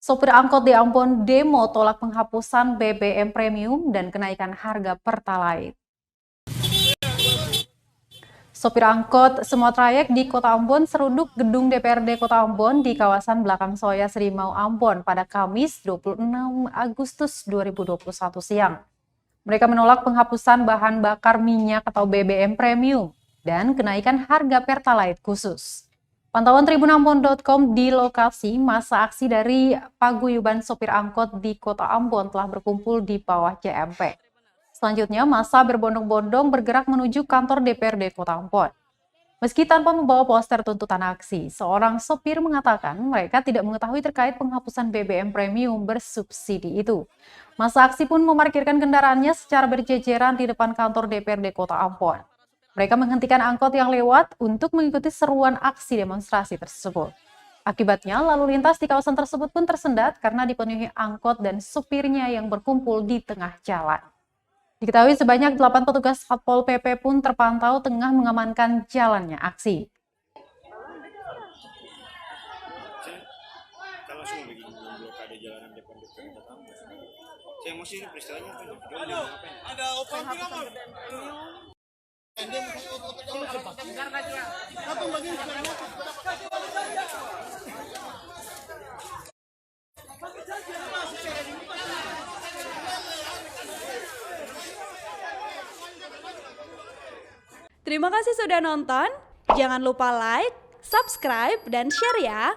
Sopir angkot di Ambon demo tolak penghapusan BBM Premium dan kenaikan harga Pertalite. Sopir angkot semua trayek di Kota Ambon seruduk gedung DPRD Kota Ambon di kawasan Belakang Soya Serimau Ambon pada Kamis 26 Agustus 2021 siang. Mereka menolak penghapusan bahan bakar minyak atau BBM Premium dan kenaikan harga Pertalite khusus. Pantauan tribunambon.com di lokasi, masa aksi dari paguyuban sopir angkot di Kota Ambon telah berkumpul di bawah JMP. Selanjutnya, masa berbondong-bondong bergerak menuju kantor DPRD Kota Ambon. Meski tanpa membawa poster tuntutan aksi, seorang sopir mengatakan mereka tidak mengetahui terkait penghapusan BBM Premium bersubsidi itu. Masa aksi pun memarkirkan kendaraannya secara berjejeran di depan kantor DPRD Kota Ambon. Mereka menghentikan angkot yang lewat untuk mengikuti seruan aksi demonstrasi tersebut. Akibatnya, lalu lintas di kawasan tersebut pun tersendat karena dipenuhi angkot dan supirnya yang berkumpul di tengah jalan. Diketahui sebanyak 8 petugas Satpol PP pun terpantau tengah mengamankan jalannya aksi. Kalau semua begini blokade jalanan depan Kota Ambon. Saya emosi ini peristiwanya apa? Ada opang kamar. Terima kasih sudah nonton. Jangan lupa like, subscribe, dan share ya.